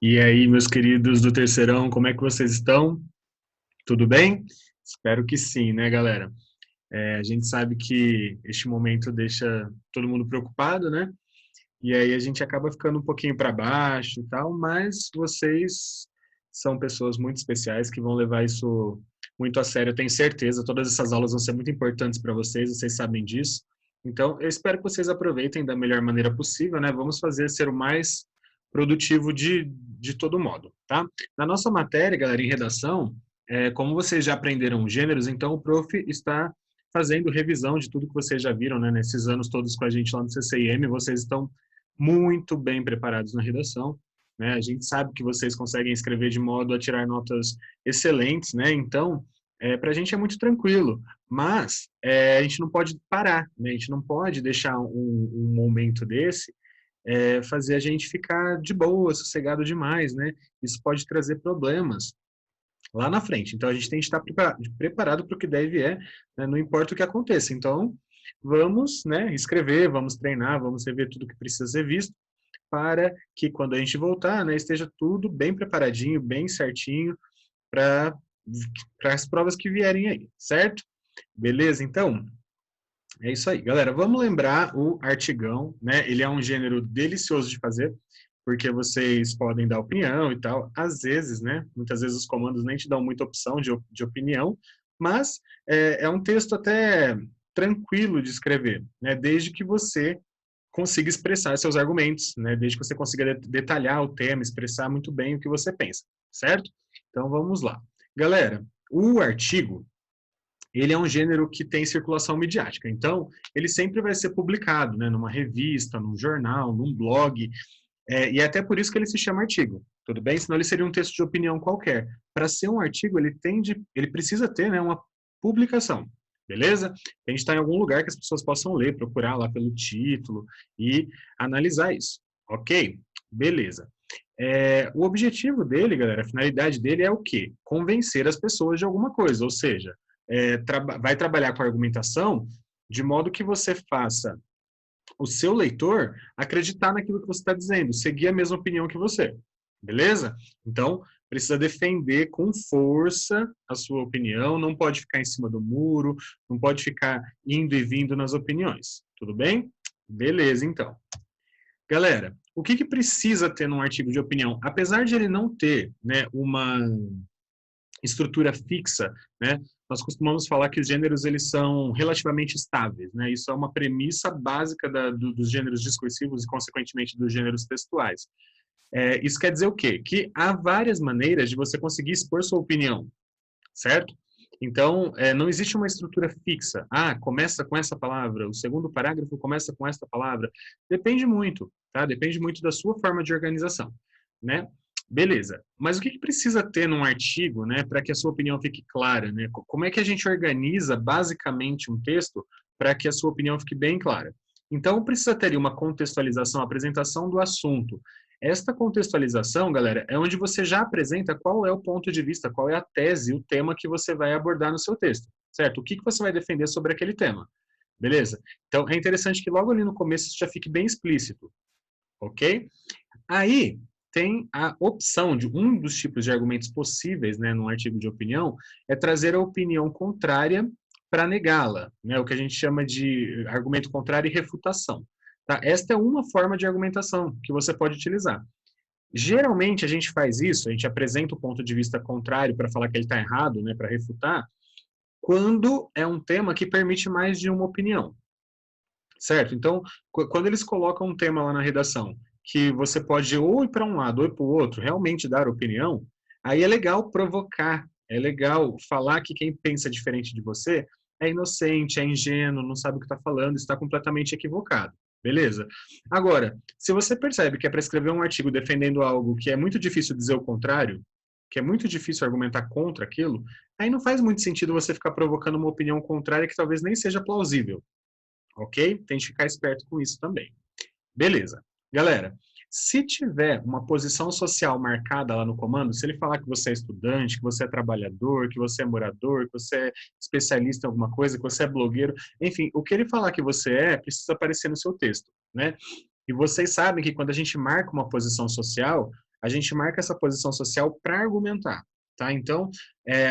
E aí, meus queridos do Terceirão, como é que vocês estão? Tudo bem? Espero que sim, né, galera? A gente sabe que este momento deixa todo mundo preocupado, né? E aí a gente acaba ficando um pouquinho para baixo e tal, mas vocês são pessoas muito especiais que vão levar isso muito a sério, eu tenho certeza. Todas essas aulas vão ser muito importantes para vocês sabem disso. Então, eu espero que vocês aproveitem da melhor maneira possível, né? Vamos fazer ser o mais produtivo de todo modo, tá? Na nossa matéria, galera, em redação, como vocês já aprenderam gêneros, então o prof está fazendo revisão de tudo que vocês já viram, né? Nesses anos todos com a gente lá no CCIM, vocês estão muito bem preparados na redação, né? A gente sabe que vocês conseguem escrever de modo a tirar notas excelentes, né? Então, para a gente é muito tranquilo, mas a gente não pode parar, né? A gente não pode deixar um momento desse fazer a gente ficar de boa, sossegado demais, né? Isso pode trazer problemas lá na frente. Então, a gente tem que estar preparado para o que deve né? Não importa o que aconteça. Então, vamos, né, escrever, vamos treinar, vamos rever tudo que precisa ser visto, para que quando a gente voltar, né, esteja tudo bem preparadinho, bem certinho para as provas que vierem aí, certo? Beleza? Então, é isso aí. Galera, vamos lembrar o artigão, né? Ele é um gênero delicioso de fazer, porque vocês podem dar opinião e tal. Às vezes, né? Muitas vezes os comandos nem te dão muita opção de opinião, mas é um texto até tranquilo de escrever, né? Desde que você consiga expressar seus argumentos, né? Desde que você consiga detalhar o tema, expressar muito bem o que você pensa, certo? Então vamos lá. Galera, o artigo, ele é um gênero que tem circulação midiática. Então, ele sempre vai ser publicado, né, numa revista, num jornal, num blog, e é até por isso que ele se chama artigo, tudo bem? Senão ele seria um texto de opinião qualquer. Para ser um artigo, ele precisa ter, né, uma publicação, beleza? A gente está em algum lugar que as pessoas possam ler, procurar lá pelo título e analisar isso, ok? Beleza. O objetivo dele, galera, a finalidade dele é o quê? Convencer as pessoas de alguma coisa, ou seja, vai trabalhar com a argumentação de modo que você faça o seu leitor acreditar naquilo que você está dizendo, seguir a mesma opinião que você, beleza? Então, precisa defender com força a sua opinião, não pode ficar em cima do muro, não pode ficar indo e vindo nas opiniões, tudo bem? Beleza, então. Galera, o que precisa ter num artigo de opinião? Apesar de ele não ter, né, uma estrutura fixa, né? Nós costumamos falar que os gêneros eles são relativamente estáveis, né? Isso é uma premissa básica dos gêneros discursivos e, consequentemente, dos gêneros textuais. Isso quer dizer o quê? Que há várias maneiras de você conseguir expor sua opinião, certo? Então, não existe uma estrutura fixa. Ah, começa com essa palavra, o segundo parágrafo começa com esta palavra. Depende muito, tá? Depende muito da sua forma de organização, né? Beleza. Mas o que precisa ter num artigo, né, para que a sua opinião fique clara, né? Como é que a gente organiza basicamente um texto para que a sua opinião fique bem clara? Então, precisa ter uma contextualização, apresentação do assunto. Esta contextualização, galera, é onde você já apresenta qual é o ponto de vista, qual é a tese, o tema que você vai abordar no seu texto, certo? O que você vai defender sobre aquele tema, beleza? Então, é interessante que logo ali no começo isso já fique bem explícito, ok? Aí, tem a opção de um dos tipos de argumentos possíveis, né, num artigo de opinião, é trazer a opinião contrária para negá-la, né, o que a gente chama de argumento contrário e refutação. Tá? Esta é uma forma de argumentação que você pode utilizar. Geralmente a gente faz isso, a gente apresenta o ponto de vista contrário para falar que ele está errado, né, para refutar, quando é um tema que permite mais de uma opinião, certo? Então, quando eles colocam um tema lá na redação, que você pode ou ir para um lado ou ir para o outro, realmente dar opinião, aí é legal provocar, é legal falar que quem pensa diferente de você é inocente, é ingênuo, não sabe o que está falando, está completamente equivocado. Beleza? Agora, se você percebe que é para escrever um artigo defendendo algo que é muito difícil dizer o contrário, que é muito difícil argumentar contra aquilo, aí não faz muito sentido você ficar provocando uma opinião contrária que talvez nem seja plausível, ok? Tem que ficar esperto com isso também. Beleza. Galera, se tiver uma posição social marcada lá no comando, se ele falar que você é estudante, que você é trabalhador, que você é morador, que você é especialista em alguma coisa, que você é blogueiro, enfim, o que ele falar que você precisa aparecer no seu texto, né? E vocês sabem que quando a gente marca uma posição social, a gente marca essa posição social para argumentar, tá? Então,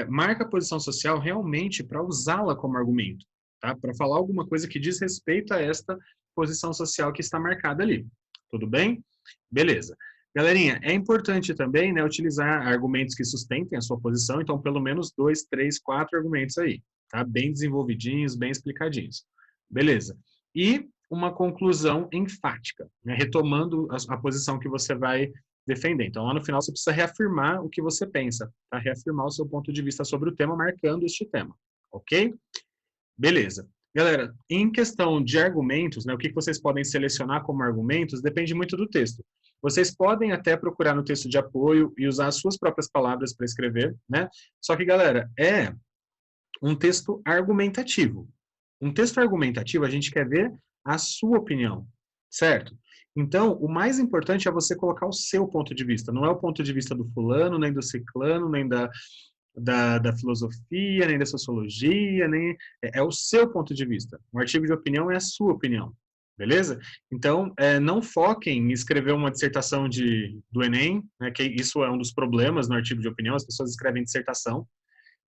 marca a posição social realmente para usá-la como argumento, tá? Para falar alguma coisa que diz respeito a esta posição social que está marcada ali. Tudo bem? Beleza. Galerinha, é importante também, né, utilizar argumentos que sustentem a sua posição, então pelo menos 2, 3, 4 argumentos aí, tá? Bem desenvolvidinhos, bem explicadinhos. Beleza. E uma conclusão enfática, né, retomando a posição que você vai defender. Então, lá no final, você precisa reafirmar o que você pensa, tá? Reafirmar o seu ponto de vista sobre o tema, marcando este tema, ok? Beleza. Galera, em questão de argumentos, né, o que vocês podem selecionar como argumentos depende muito do texto. Vocês podem até procurar no texto de apoio e usar as suas próprias palavras para escrever, né? Só que, galera, é um texto argumentativo. Um texto argumentativo, a gente quer ver a sua opinião, certo? Então, o mais importante é você colocar o seu ponto de vista. Não é o ponto de vista do fulano, nem do ciclano, nem da filosofia, nem da sociologia, nem é o seu ponto de vista. Um artigo de opinião é a sua opinião, beleza? Então, não foquem em escrever uma dissertação do Enem, né, que isso é um dos problemas no artigo de opinião, as pessoas escrevem dissertação,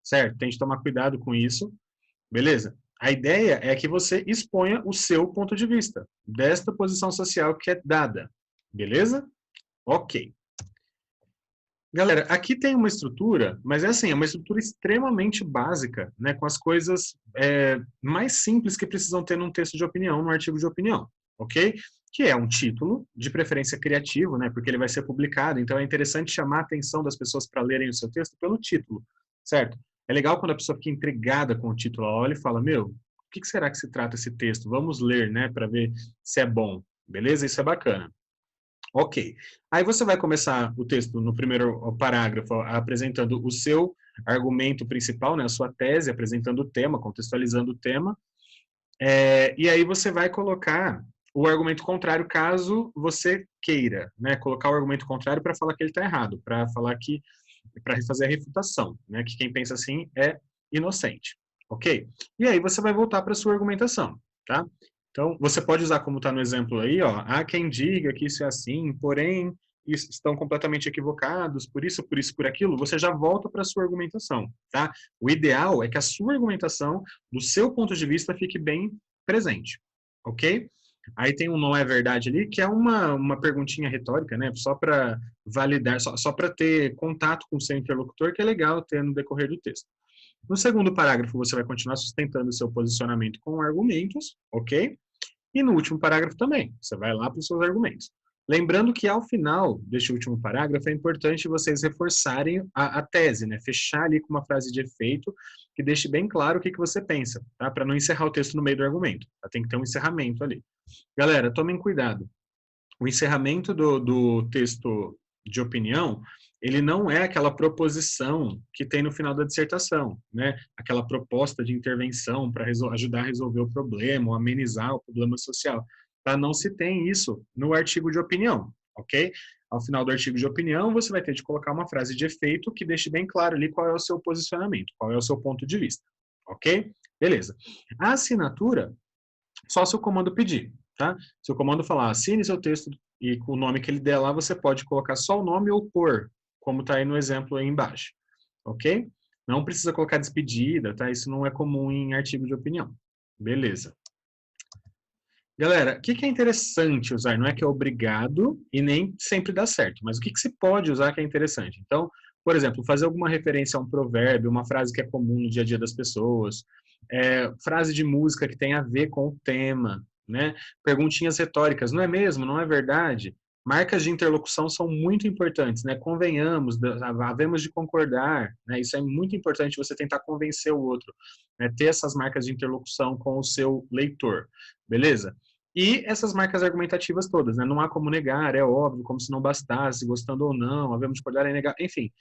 certo? Tem que tomar cuidado com isso, beleza? A ideia é que você exponha o seu ponto de vista, desta posição social que é dada, beleza? Ok. Galera, aqui tem uma estrutura, mas é assim, é uma estrutura extremamente básica, né, com as coisas mais simples que precisam ter num texto de opinião, num artigo de opinião, ok? Que é um título, de preferência criativo, né, porque ele vai ser publicado, então é interessante chamar a atenção das pessoas para lerem o seu texto pelo título, certo? É legal quando a pessoa fica intrigada com o título, ela olha e fala, meu, o que será que se trata esse texto? Vamos ler, né, para ver se é bom, beleza? Isso é bacana. Ok. Aí você vai começar o texto no primeiro parágrafo apresentando o seu argumento principal, né, a sua tese, apresentando o tema, contextualizando o tema. E aí você vai colocar o argumento contrário caso você queira, né, colocar o argumento contrário para falar que ele está errado, para falar que para fazer a refutação, né, que quem pensa assim é inocente, ok? E aí você vai voltar para a sua argumentação, tá? Então, você pode usar como está no exemplo aí, ó, há quem diga que isso é assim, porém, estão completamente equivocados, por isso, por aquilo, você já volta para a sua argumentação, tá? O ideal é que a sua argumentação, do seu ponto de vista, fique bem presente, ok? Aí tem um não é verdade ali, que é uma perguntinha retórica, né? Só para validar, só para ter contato com o seu interlocutor, que é legal ter no decorrer do texto. No segundo parágrafo, você vai continuar sustentando o seu posicionamento com argumentos, ok? E no último parágrafo também, você vai lá para os seus argumentos. Lembrando que ao final deste último parágrafo é importante vocês reforçarem a tese, né? Fechar ali com uma frase de efeito que deixe bem claro o que você pensa, tá? Para não encerrar o texto no meio do argumento. Tá? Tem que ter um encerramento ali. Galera, tomem cuidado. O encerramento do texto de opinião, ele não é aquela proposição que tem no final da dissertação, né? Aquela proposta de intervenção para ajudar a resolver o problema, ou amenizar o problema social. Tá? Não se tem isso no artigo de opinião, ok? Ao final do artigo de opinião, você vai ter de colocar uma frase de efeito que deixe bem claro ali qual é o seu posicionamento, qual é o seu ponto de vista, ok? Beleza. A assinatura, só se o comando pedir, tá? Se o comando falar assine seu texto e com o nome que ele der lá, você pode colocar só o nome ou por, como está aí no exemplo aí embaixo, ok? Não precisa colocar despedida, tá? Isso não é comum em artigo de opinião. Beleza. Galera, o que é interessante usar? Não é que é obrigado e nem sempre dá certo, mas o que se pode usar que é interessante? Então, por exemplo, fazer alguma referência a um provérbio, uma frase que é comum no dia a dia das pessoas, frase de música que tem a ver com o tema, né? Perguntinhas retóricas, não é mesmo? Não é verdade? Marcas de interlocução são muito importantes, né? Convenhamos, havemos de concordar, né? Isso é muito importante, você tentar convencer o outro, né? Ter essas marcas de interlocução com o seu leitor, beleza? E essas marcas argumentativas todas, né? Não há como negar, é óbvio, como se não bastasse, gostando ou não, havemos de concordar e negar, enfim,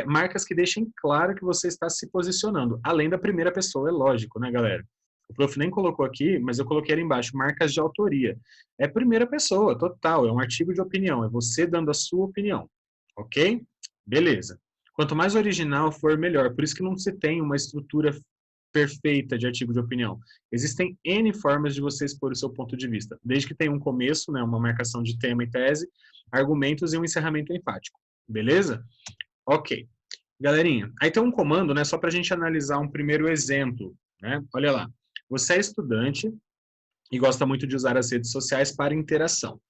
marcas que deixem claro que você está se posicionando, além da primeira pessoa, é lógico, né, galera? O prof nem colocou aqui, mas eu coloquei ali embaixo, marcas de autoria. É primeira pessoa, total, é um artigo de opinião, é você dando a sua opinião, ok? Beleza. Quanto mais original for, melhor. Por isso que não se tem uma estrutura perfeita de artigo de opinião. Existem N formas de você expor o seu ponto de vista, desde que tenha um começo, né, uma marcação de tema e tese, argumentos e um encerramento enfático. Beleza? Ok. Galerinha, aí tem um comando, né, só para a gente analisar um primeiro exemplo, né? Olha lá. Você é estudante e gosta muito de usar as redes sociais para interação.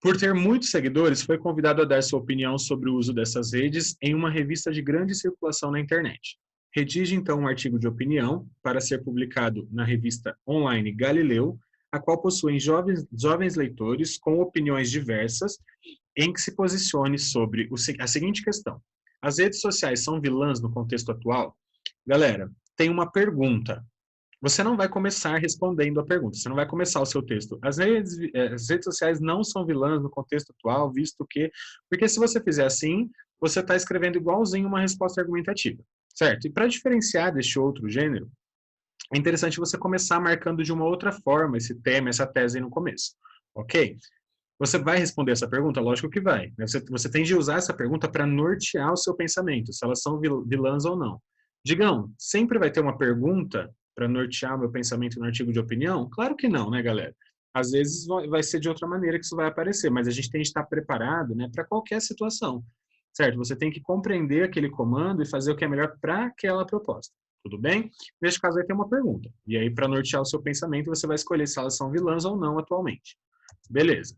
Por ter muitos seguidores, foi convidado a dar sua opinião sobre o uso dessas redes em uma revista de grande circulação na internet. Redige então um artigo de opinião para ser publicado na revista online Galileu, a qual possui jovens leitores com opiniões diversas, em que se posicione sobre a seguinte questão: as redes sociais são vilãs no contexto atual? Galera, tem uma pergunta. Você não vai começar respondendo a pergunta, você não vai começar o seu texto. As redes sociais não são vilãs no contexto atual, visto que... Porque se você fizer assim, você está escrevendo igualzinho uma resposta argumentativa, certo? E para diferenciar deste outro gênero, é interessante você começar marcando de uma outra forma esse tema, essa tese aí no começo, ok? Você vai responder essa pergunta? Lógico que vai. Você tem de usar essa pergunta para nortear o seu pensamento, se elas são vilãs ou não. Digam, sempre vai ter uma pergunta para nortear o meu pensamento no artigo de opinião? Claro que não, né, galera? Às vezes vai ser de outra maneira que isso vai aparecer, mas a gente tem de estar preparado, né, para qualquer situação, certo? Você tem que compreender aquele comando e fazer o que é melhor para aquela proposta. Tudo bem? Neste caso, vai ter uma pergunta. E aí, para nortear o seu pensamento, você vai escolher se elas são vilãs ou não atualmente. Beleza.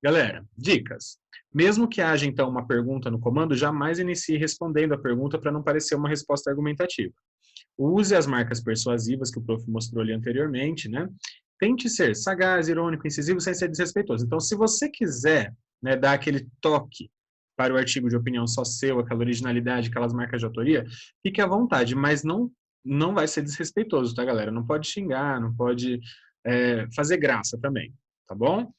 Galera, dicas. Mesmo que haja, então, uma pergunta no comando, jamais inicie respondendo a pergunta para não parecer uma resposta argumentativa. Use as marcas persuasivas que o prof mostrou ali anteriormente, né? Tente ser sagaz, irônico, incisivo, sem ser desrespeitoso. Então, se você quiser, né, dar aquele toque para o artigo de opinião só seu, aquela originalidade, aquelas marcas de autoria, fique à vontade, mas não vai ser desrespeitoso, tá, galera? Não pode xingar, não pode fazer graça também, tá bom?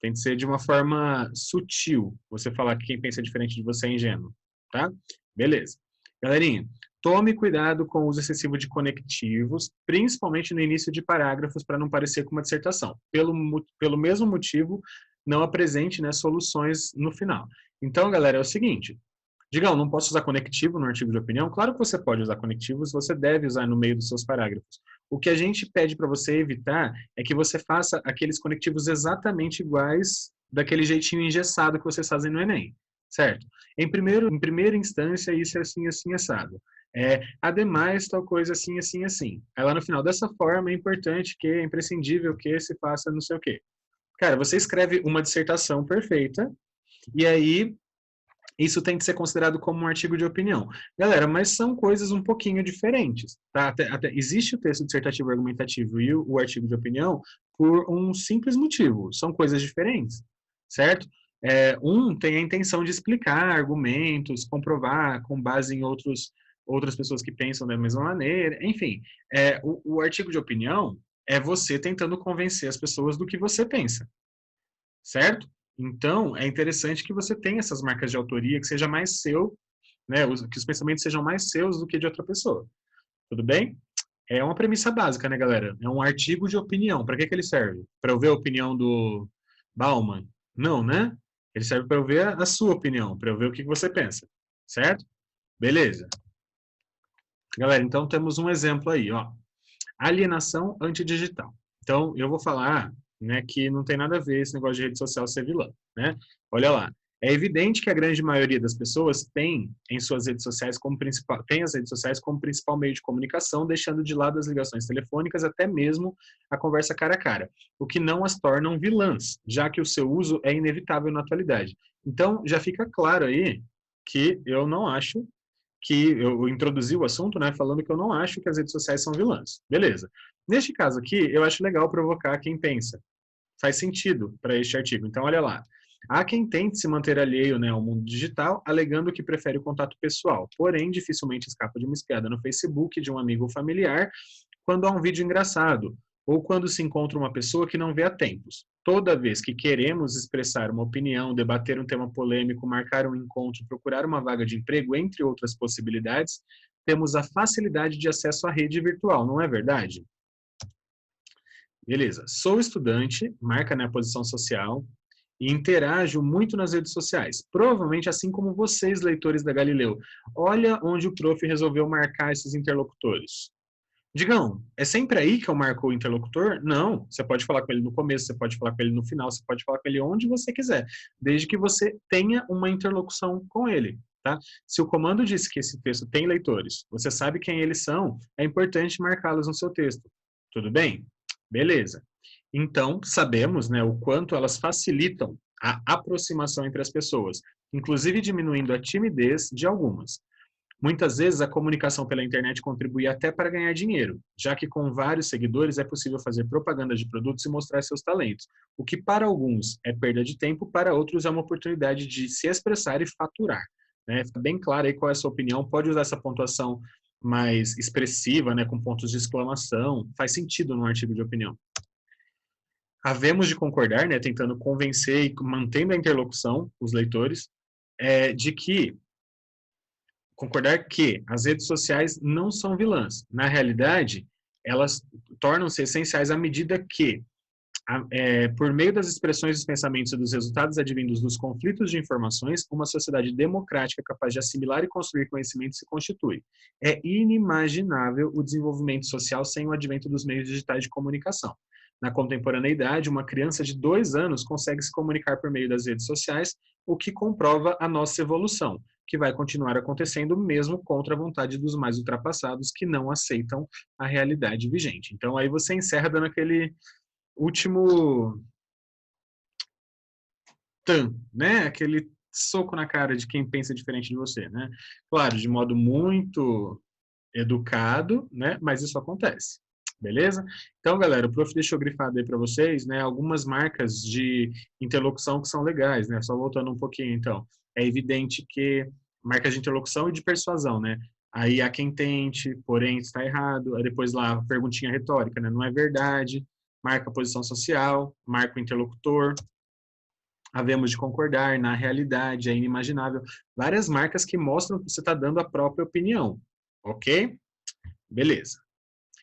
Tem que ser de uma forma sutil, você falar que quem pensa diferente de você é ingênuo, tá? Beleza. Galerinha, tome cuidado com o uso excessivo de conectivos, principalmente no início de parágrafos, para não parecer com uma dissertação. Pelo mesmo motivo, não apresente, né, soluções no final. Então, galera, é o seguinte: Digão, não posso usar conectivo no artigo de opinião? Claro que você pode usar conectivos, você deve usar no meio dos seus parágrafos. O que a gente pede para você evitar é que você faça aqueles conectivos exatamente iguais daquele jeitinho engessado que vocês fazem no Enem, certo? Em primeira instância, isso é assim, assim, assado. Ademais, tal coisa assim, assim, assim. Aí lá no final, dessa forma, é importante que, é imprescindível que se faça não sei o quê. Cara, você escreve uma dissertação perfeita, e aí isso tem que ser considerado como um artigo de opinião. Galera, mas são coisas um pouquinho diferentes, tá? Existe o texto dissertativo argumentativo e o artigo de opinião por um simples motivo. São coisas diferentes, certo? Um tem a intenção de explicar argumentos, comprovar com base em outras pessoas que pensam da mesma maneira. Enfim, o artigo de opinião é você tentando convencer as pessoas do que você pensa, certo? Então, é interessante que você tenha essas marcas de autoria, que seja mais seu, né, que os pensamentos sejam mais seus do que de outra pessoa. Tudo bem? É uma premissa básica, né, galera? É um artigo de opinião. Para que ele serve? Para eu ver a opinião do Bauman? Não, né? Ele serve para eu ver a sua opinião, para eu ver o que você pensa. Certo? Beleza. Galera, então temos um exemplo aí, ó. Alienação antidigital. Então, eu vou falar, né, que não tem nada a ver esse negócio de rede social ser vilã, né? Olha lá. É evidente que a grande maioria das pessoas tem em suas redes sociais tem as redes sociais como principal meio de comunicação, deixando de lado as ligações telefônicas, até mesmo a conversa cara a cara, o que não as tornam vilãs, já que o seu uso é inevitável na atualidade. Então, já fica claro aí que eu não acho que eu introduzi o assunto, né, falando que eu não acho que as redes sociais são vilãs. Beleza. Neste caso aqui, eu acho legal provocar quem pensa. Faz sentido para este artigo. Então, olha lá. Há quem tente se manter alheio, né, ao mundo digital, alegando que prefere o contato pessoal, porém dificilmente escapa de uma espiada no Facebook de um amigo ou familiar quando há um vídeo engraçado, ou quando se encontra uma pessoa que não vê há tempos. Toda vez que queremos expressar uma opinião, debater um tema polêmico, marcar um encontro, procurar uma vaga de emprego, entre outras possibilidades, temos a facilidade de acesso à rede virtual, não é verdade? Beleza. Sou estudante, marca, né, a posição social, e interajo muito nas redes sociais. Provavelmente assim como vocês, leitores da Galileu. Olha onde o prof resolveu marcar esses interlocutores. Digão, é sempre aí que eu marco o interlocutor? Não, você pode falar com ele no começo, você pode falar com ele no final, você pode falar com ele onde você quiser, desde que você tenha uma interlocução com ele, tá? Se o comando diz que esse texto tem leitores, você sabe quem eles são, é importante marcá-los no seu texto. Tudo bem? Beleza. Então, sabemos, né, o quanto elas facilitam a aproximação entre as pessoas, inclusive diminuindo a timidez de algumas. Muitas vezes a comunicação pela internet contribui até para ganhar dinheiro, já que com vários seguidores é possível fazer propaganda de produtos e mostrar seus talentos, o que para alguns é perda de tempo, para outros é uma oportunidade de se expressar e faturar. Né? Fica bem claro aí qual é a sua opinião, pode usar essa pontuação mais expressiva, né, com pontos de exclamação, faz sentido num artigo de opinião. Havemos de concordar, né, tentando convencer e mantendo a interlocução, os leitores, de que concordar que as redes sociais não são vilãs. Na realidade, elas tornam-se essenciais à medida que, por meio das expressões dos pensamentos e dos resultados advindos dos conflitos de informações, uma sociedade democrática capaz de assimilar e construir conhecimento se constitui. É inimaginável o desenvolvimento social sem o advento dos meios digitais de comunicação. Na contemporaneidade, uma criança de 2 anos consegue se comunicar por meio das redes sociais, o que comprova a nossa evolução, que vai continuar acontecendo mesmo contra a vontade dos mais ultrapassados que não aceitam a realidade vigente. Então aí você encerra dando aquele último né? Aquele soco na cara de quem pensa diferente de você, né? Claro, de modo muito educado, né? Mas isso acontece. Beleza? Então, galera, o prof deixou grifado aí para vocês, né, algumas marcas de interlocução que são legais, né? Só voltando um pouquinho, então. É evidente que marcas de interlocução e de persuasão, né? Aí há quem tente, porém está errado. Aí depois lá, perguntinha retórica, né? Não é verdade. Marca a posição social, marca o interlocutor. Havemos de concordar, na realidade, é inimaginável. Várias marcas que mostram que você está dando a própria opinião. Ok? Beleza.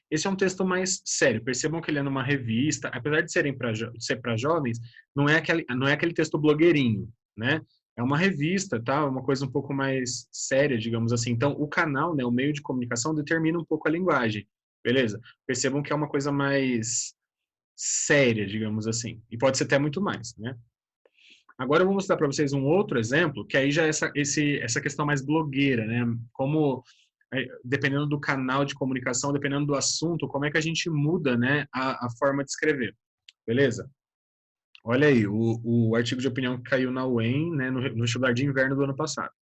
Esse é um texto mais sério. Percebam que ele é numa revista, apesar de ser para jovens, não é aquele texto blogueirinho, né? É uma revista, tá? Uma coisa um pouco mais séria, digamos assim. Então, o canal, né, o meio de comunicação determina um pouco a linguagem, beleza? Percebam que é uma coisa mais séria, digamos assim. E pode ser até muito mais, né? Agora eu vou mostrar para vocês um outro exemplo, que aí já é essa questão mais blogueira, né? Como, dependendo do canal de comunicação, dependendo do assunto, como é que a gente muda, né, a forma de escrever, beleza? Olha aí, o artigo de opinião que caiu na UEM, né, no vestibular de inverno do ano passado.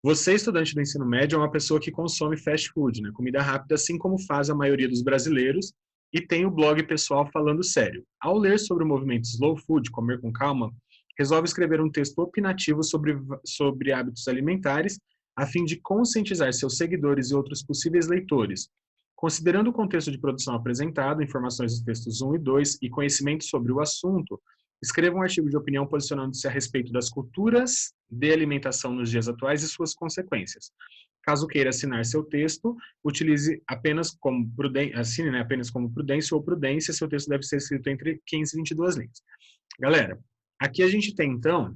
Você, estudante do ensino médio, é uma pessoa que consome fast food, né, comida rápida, assim como faz a maioria dos brasileiros, e tem o blog pessoal Falando Sério. Ao ler sobre o movimento Slow Food, comer com calma, resolve escrever um texto opinativo sobre hábitos alimentares, a fim de conscientizar seus seguidores e outros possíveis leitores. Considerando o contexto de produção apresentado, informações dos textos 1 e 2 e conhecimento sobre o assunto, escreva um artigo de opinião posicionando-se a respeito das culturas de alimentação nos dias atuais e suas consequências. Caso queira assinar seu texto, utilize apenas como prudência, assine, né, apenas como prudência ou prudência, seu texto deve ser escrito entre 15 e 22 linhas. Galera, aqui a gente tem, então,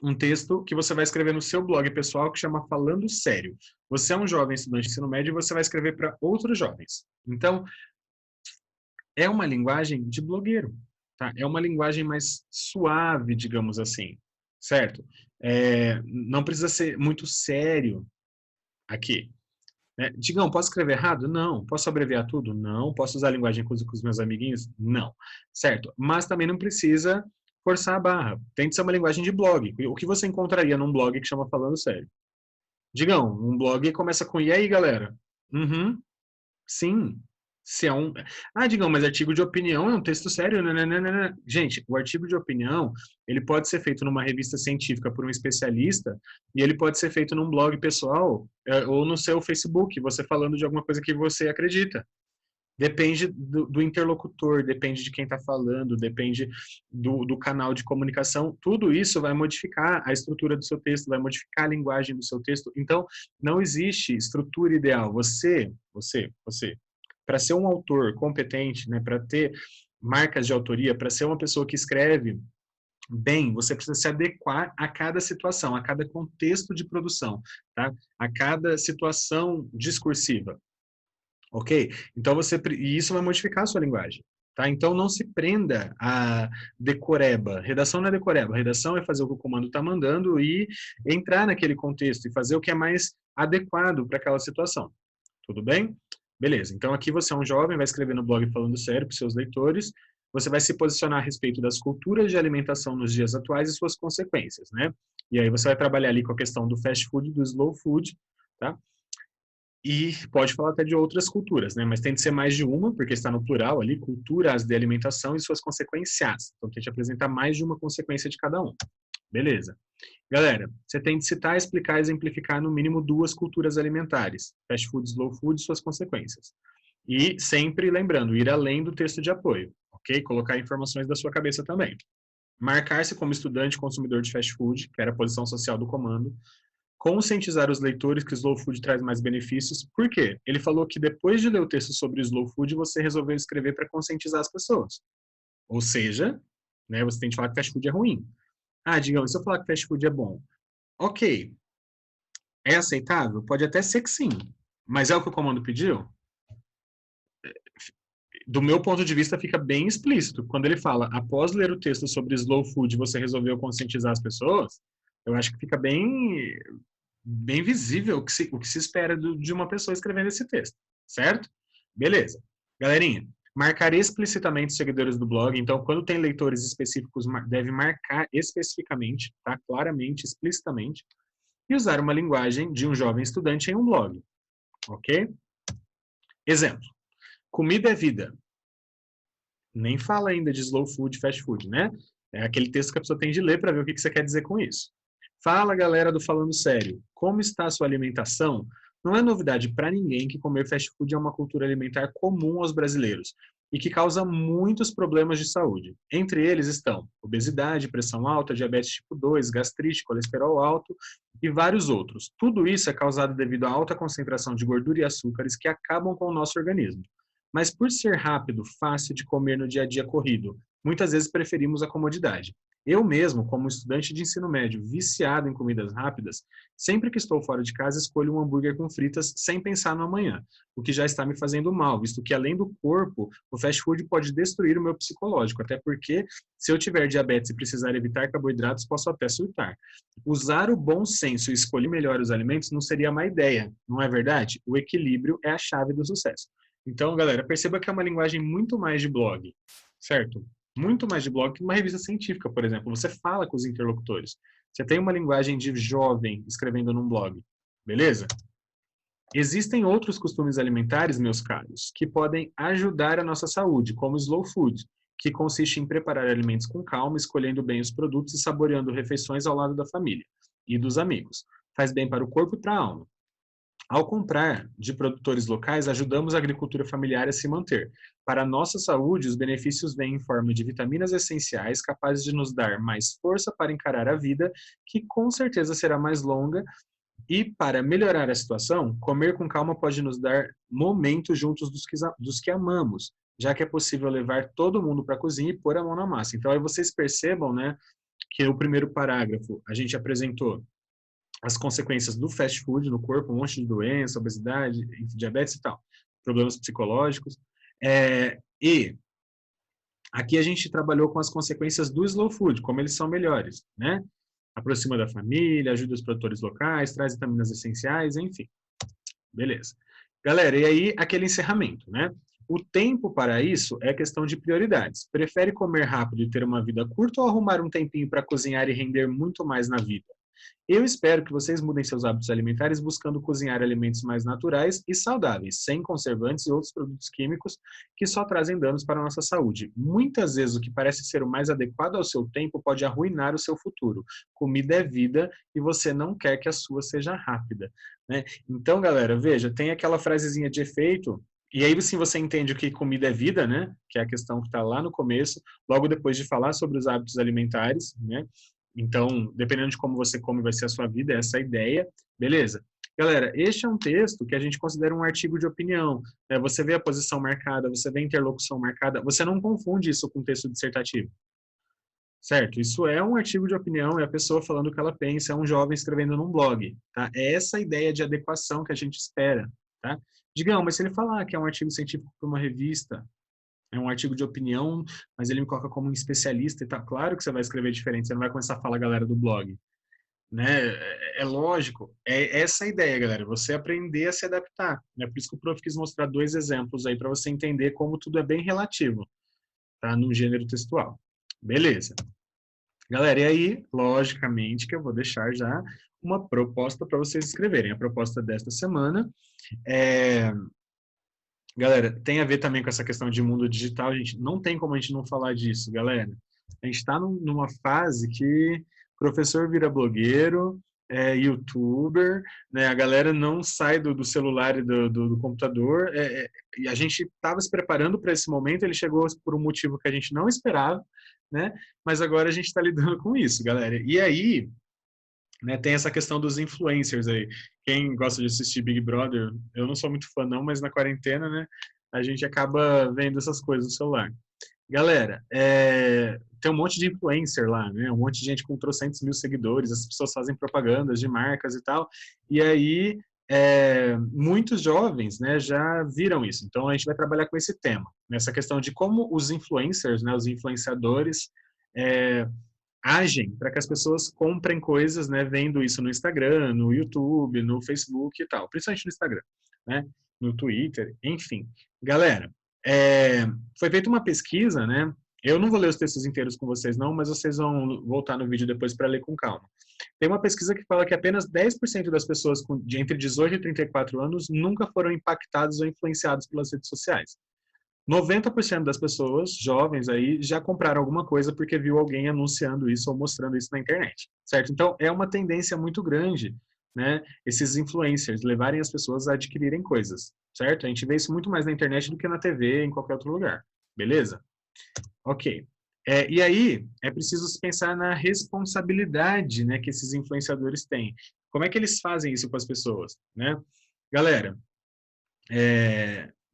um texto que você vai escrever no seu blog pessoal que chama Falando Sério. Você é um jovem estudante de ensino médio e você vai escrever para outros jovens. Então, é uma linguagem de blogueiro, tá? É uma linguagem mais suave, digamos assim, certo? Não precisa ser muito sério aqui. Né? Digam, posso escrever errado? Não. Posso abreviar tudo? Não. Posso usar a linguagem com os meus amiguinhos? Não. Certo? Mas também não precisa forçar a barra. Tem que ser uma linguagem de blog. O que você encontraria num blog que chama Falando Sério? Digam, um blog começa com e aí, galera? Uhum. Sim. Se é um... Ah, digam, mas artigo de opinião é um texto sério? Nananana. Gente, o artigo de opinião, ele pode ser feito numa revista científica por um especialista e ele pode ser feito num blog pessoal ou no seu Facebook, você falando de alguma coisa que você acredita. Depende do interlocutor, depende de quem está falando, depende do canal de comunicação. Tudo isso vai modificar a estrutura do seu texto, vai modificar a linguagem do seu texto. Então, não existe estrutura ideal. Você, para ser um autor competente, né, para ter marcas de autoria, para ser uma pessoa que escreve bem, você precisa se adequar a cada situação, a cada contexto de produção, tá? A cada situação discursiva. Ok? Então, e isso vai modificar a sua linguagem. Tá? Então, não se prenda a decoreba. Redação não é decoreba. Redação é fazer o que o comando está mandando e entrar naquele contexto e fazer o que é mais adequado para aquela situação. Tudo bem? Beleza. Então, aqui você é um jovem, vai escrever no blog Falando Sério para os seus leitores. Você vai se posicionar a respeito das culturas de alimentação nos dias atuais e suas consequências, né? E aí você vai trabalhar ali com a questão do fast food e do slow food, tá? E pode falar até de outras culturas, né? Mas tem de ser mais de uma, porque está no plural ali, culturas de alimentação e suas consequências. Então, tem que apresentar mais de uma consequência de cada um. Beleza. Galera, você tem de citar, explicar e exemplificar no mínimo 2 culturas alimentares, fast food, slow food e suas consequências. E sempre lembrando, ir além do texto de apoio, ok? Colocar informações da sua cabeça também. Marcar-se como estudante consumidor de fast food, que era a posição social do comando, conscientizar os leitores que o slow food traz mais benefícios. Por quê? Ele falou que depois de ler o texto sobre o slow food, você resolveu escrever para conscientizar as pessoas. Ou seja, né, você tem que falar que fast food é ruim. Ah, digamos, se eu falar que fast food é bom, ok, é aceitável? Pode até ser que sim, mas é o que o comando pediu? Do meu ponto de vista, fica bem explícito. Quando ele fala, após ler o texto sobre slow food, você resolveu conscientizar as pessoas, eu acho que fica bem visível o que se espera de uma pessoa escrevendo esse texto, certo? Beleza. Galerinha, marcar explicitamente os seguidores do blog. Então, quando tem leitores específicos, deve marcar especificamente, tá? Claramente, explicitamente, e usar uma linguagem de um jovem estudante em um blog, ok? Exemplo. Comida é vida. Nem fala ainda de slow food, fast food, né? É aquele texto que a pessoa tem de ler para ver o que você quer dizer com isso. Fala, galera do Falando Sério. Como está a sua alimentação? Não é novidade para ninguém que comer fast food é uma cultura alimentar comum aos brasileiros e que causa muitos problemas de saúde. Entre eles estão obesidade, pressão alta, diabetes tipo 2, gastrite, colesterol alto e vários outros. Tudo isso é causado devido à alta concentração de gordura e açúcares que acabam com o nosso organismo. Mas por ser rápido, fácil de comer no dia a dia corrido, muitas vezes preferimos a comodidade. Eu mesmo, como estudante de ensino médio viciado em comidas rápidas, sempre que estou fora de casa escolho um hambúrguer com fritas sem pensar no amanhã, o que já está me fazendo mal, visto que além do corpo, o fast food pode destruir o meu psicológico, até porque se eu tiver diabetes e precisar evitar carboidratos, posso até surtar. Usar o bom senso e escolher melhor os alimentos não seria má ideia, não é verdade? O equilíbrio é a chave do sucesso. Então, galera, perceba que é uma linguagem muito mais de blog, certo? Muito mais de blog que uma revista científica, por exemplo. Você fala com os interlocutores. Você tem uma linguagem de jovem escrevendo num blog, beleza? Existem outros costumes alimentares, meus caros, que podem ajudar a nossa saúde, como o slow food, que consiste em preparar alimentos com calma, escolhendo bem os produtos e saboreando refeições ao lado da família e dos amigos. Faz bem para o corpo e para a alma. Ao comprar de produtores locais, ajudamos a agricultura familiar a se manter. Para a nossa saúde, os benefícios vêm em forma de vitaminas essenciais capazes de nos dar mais força para encarar a vida, que com certeza será mais longa. E para melhorar a situação, comer com calma pode nos dar momentos juntos dos que amamos, já que é possível levar todo mundo para a cozinha e pôr a mão na massa. Então aí vocês percebam, né, que o primeiro parágrafo a gente apresentou as consequências do fast food no corpo, um monte de doença, obesidade, diabetes e tal, problemas psicológicos. E aqui a gente trabalhou com as consequências do slow food, como eles são melhores, né? Aproxima da família, ajuda os produtores locais, traz vitaminas essenciais, enfim. Beleza. Galera, e aí aquele encerramento, né? O tempo para isso é questão de prioridades. Prefere comer rápido e ter uma vida curta ou arrumar um tempinho para cozinhar e render muito mais na vida? Eu espero que vocês mudem seus hábitos alimentares buscando cozinhar alimentos mais naturais e saudáveis, sem conservantes e outros produtos químicos que só trazem danos para a nossa saúde. Muitas vezes o que parece ser o mais adequado ao seu tempo pode arruinar o seu futuro. Comida é vida e você não quer que a sua seja rápida, né? Então, galera, veja, tem aquela frasezinha de efeito. E aí, sim, você entende o que comida é vida, né? Que é a questão que está lá no começo, logo depois de falar sobre os hábitos alimentares, né? Então, dependendo de como você come, vai ser a sua vida, essa é a ideia, beleza? Galera, este é um texto que a gente considera um artigo de opinião. Né? Você vê a posição marcada, você vê a interlocução marcada, você não confunde isso com texto dissertativo, certo? Isso é um artigo de opinião, é a pessoa falando o que ela pensa, é um jovem escrevendo num blog, tá? É essa ideia de adequação que a gente espera, tá? Digamos, mas se ele falar que é um artigo científico para uma revista, é um artigo de opinião, mas ele me coloca como um especialista e tá claro que você vai escrever diferente, você não vai começar a falar galera do blog, né? É lógico, é essa a ideia, galera, você aprender a se adaptar, né? Por isso que o prof quis mostrar 2 exemplos aí para você entender como tudo é bem relativo, tá? No gênero textual. Beleza. Galera, e aí, logicamente, que eu vou deixar já uma proposta para vocês escreverem. A proposta desta semana é... Galera, tem a ver também com essa questão de mundo digital, gente. Não tem como a gente não falar disso, galera. A gente está numa fase que professor vira blogueiro, youtuber, né? A galera não sai do celular e do computador. E a gente estava se preparando para esse momento, ele chegou por um motivo que a gente não esperava, né? Mas agora a gente está lidando com isso, galera. E aí, né, tem essa questão dos influencers aí. Quem gosta de assistir Big Brother, eu não sou muito fã não, mas na quarentena, né, a gente acaba vendo essas coisas no celular. Galera, tem um monte de influencer lá, né, um monte de gente com trocentos mil seguidores, as pessoas fazem propagandas de marcas e tal, e aí muitos jovens, né, já viram isso. Então a gente vai trabalhar com esse tema, nessa questão de como os influencers, né, os influenciadores, agem para que as pessoas comprem coisas, né, vendo isso no Instagram, no YouTube, no Facebook e tal, principalmente no Instagram, né, no Twitter, enfim. Galera, foi feita uma pesquisa, né, eu não vou ler os textos inteiros com vocês não, mas vocês vão voltar no vídeo depois para ler com calma. Tem uma pesquisa que fala que apenas 10% das pessoas de entre 18 e 34 anos nunca foram impactadas ou influenciadas pelas redes sociais. 90% das pessoas jovens aí já compraram alguma coisa porque viu alguém anunciando isso ou mostrando isso na internet, certo? Então, é uma tendência muito grande, né, esses influencers levarem as pessoas a adquirirem coisas, certo? A gente vê isso muito mais na internet do que na TV, em qualquer outro lugar, beleza? Ok. E aí, é preciso pensar na responsabilidade, né, que esses influenciadores têm. Como é que eles fazem isso com as pessoas, né? Galera,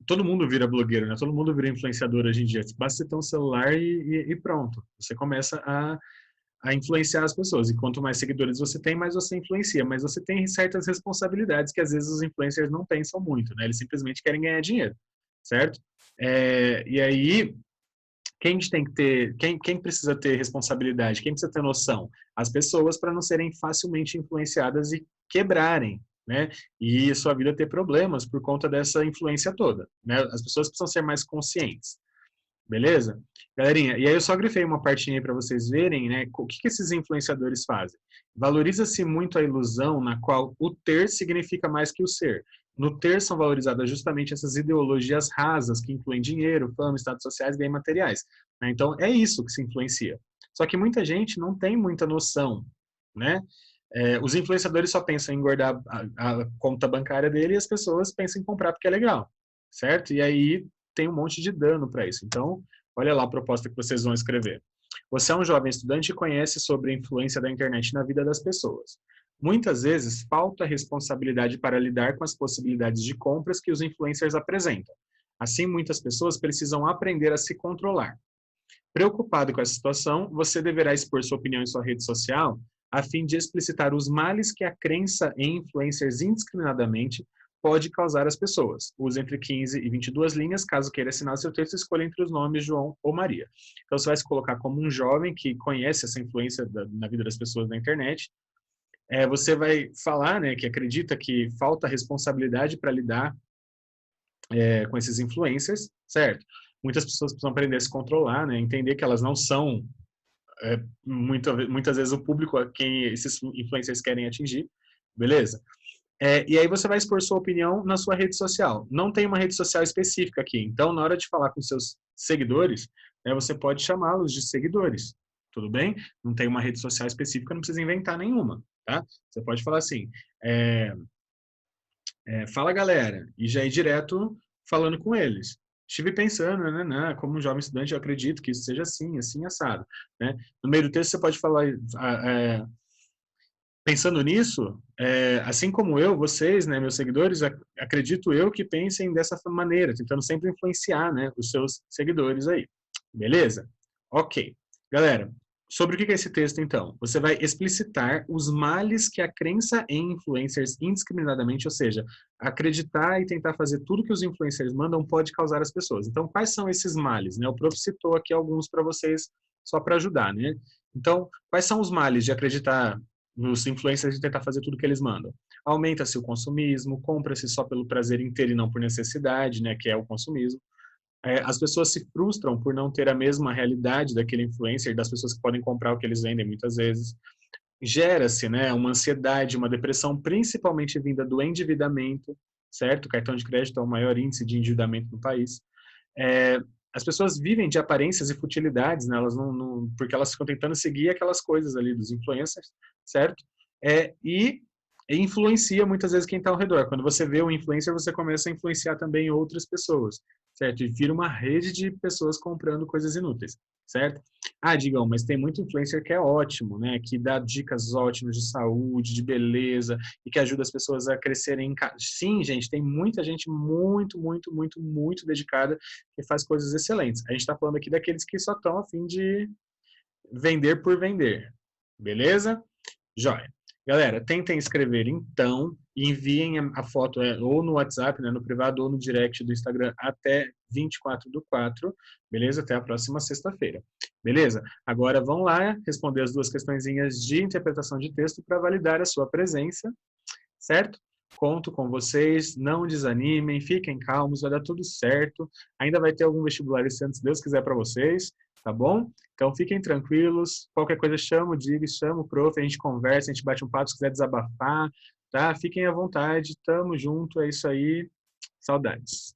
todo mundo vira blogueiro, né? Todo mundo vira influenciador hoje em dia. Basta você ter um celular e pronto. Você começa a influenciar as pessoas. E quanto mais seguidores você tem, mais você influencia. Mas você tem certas responsabilidades que às vezes os influencers não pensam muito, né? Eles simplesmente querem ganhar dinheiro, certo? E aí, quem tem que ter, quem precisa ter responsabilidade? Quem precisa ter noção? As pessoas, para não serem facilmente influenciadas e quebrarem, né? E sua vida ter problemas por conta dessa influência toda, né? As pessoas precisam ser mais conscientes, beleza? Galerinha, e aí eu só grifei uma partinha aí para vocês verem, né? O que esses influenciadores fazem? Valoriza-se muito a ilusão na qual o ter significa mais que o ser. No ter são valorizadas justamente essas ideologias rasas que incluem dinheiro, fama, status sociais e bem materiais, né? Então é isso que se influencia. Só que muita gente não tem muita noção, né? Os influenciadores só pensam em engordar a conta bancária dele e as pessoas pensam em comprar porque é legal, certo? E aí tem um monte de dano para isso. Então, olha lá a proposta que vocês vão escrever. Você é um jovem estudante e conhece sobre a influência da internet na vida das pessoas. Muitas vezes, falta responsabilidade para lidar com as possibilidades de compras que os influencers apresentam. Assim, muitas pessoas precisam aprender a se controlar. Preocupado com essa situação, você deverá expor sua opinião em sua rede social a fim de explicitar os males que a crença em influencers indiscriminadamente pode causar às pessoas. Use entre 15 e 22 linhas, caso queira assinar seu texto, escolha entre os nomes João ou Maria. Então, você vai se colocar como um jovem que conhece essa influência na vida das pessoas na internet. Você vai falar, né, que acredita que falta responsabilidade para lidar com esses influencers, certo? Muitas pessoas precisam aprender a se controlar, né, entender que elas não são muitas vezes o público a quem esses influencers querem atingir, beleza? E aí você vai expor sua opinião na sua rede social. Não tem uma rede social específica aqui, então na hora de falar com seus seguidores, você pode chamá-los de seguidores, tudo bem? Não tem uma rede social específica, não precisa inventar nenhuma, tá? Você pode falar assim, fala galera, e já ir direto falando com eles. Estive pensando, né, como um jovem estudante, eu acredito que isso seja assim, assim, assado. Né? No meio do texto você pode falar, pensando nisso, assim como eu, vocês, né, meus seguidores, acredito eu que pensem dessa maneira, tentando sempre influenciar, né, os seus seguidores aí. Beleza? Ok. Galera, Sobre o que é esse texto, então? Você vai explicitar os males que a crença em influencers indiscriminadamente, ou seja, acreditar e tentar fazer tudo que os influencers mandam pode causar às pessoas. Então, quais são esses males? Né? O prof citou aqui alguns para vocês, só para ajudar. Né? Então, quais são os males de acreditar nos influencers e tentar fazer tudo que eles mandam? Aumenta-se o consumismo, compra-se só pelo prazer inteiro e não por necessidade, né, que é o consumismo. As pessoas se frustram por não ter a mesma realidade daquele influencer, das pessoas que podem comprar o que eles vendem muitas vezes. Gera-se, né, uma ansiedade, uma depressão, principalmente vinda do endividamento, certo? O cartão de crédito é o maior índice de endividamento no país. É, as pessoas vivem de aparências e futilidades, né? Elas porque elas ficam tentando seguir aquelas coisas ali dos influencers, certo? E influencia muitas vezes quem está ao redor. Quando você vê o influencer, você começa a influenciar também outras pessoas, certo? E vira uma rede de pessoas comprando coisas inúteis, certo? Ah, Digão, mas tem muito influencer que é ótimo, né? Que dá dicas ótimas de saúde, de beleza e que ajuda as pessoas a crescerem em casa. Sim, gente, tem muita gente muito dedicada que faz coisas excelentes. A gente está falando aqui daqueles que só estão a fim de vender por vender, beleza? Joia. Galera, tentem escrever então e enviem a foto ou no WhatsApp, né, no privado, ou no direct do Instagram até 24/4, beleza? Até a próxima sexta-feira, beleza? Agora vão lá responder as duas questõezinhas de interpretação de texto para validar a sua presença, certo? Conto com vocês, não desanimem, fiquem calmos, vai dar tudo certo. Ainda vai ter algum vestibular esse ano, se Deus quiser, para vocês, tá bom? Então fiquem tranquilos, qualquer coisa chama o Dig, chama o prof, a gente conversa, a gente bate um papo, se quiser desabafar, tá? Fiquem à vontade, tamo junto, é isso aí, saudades.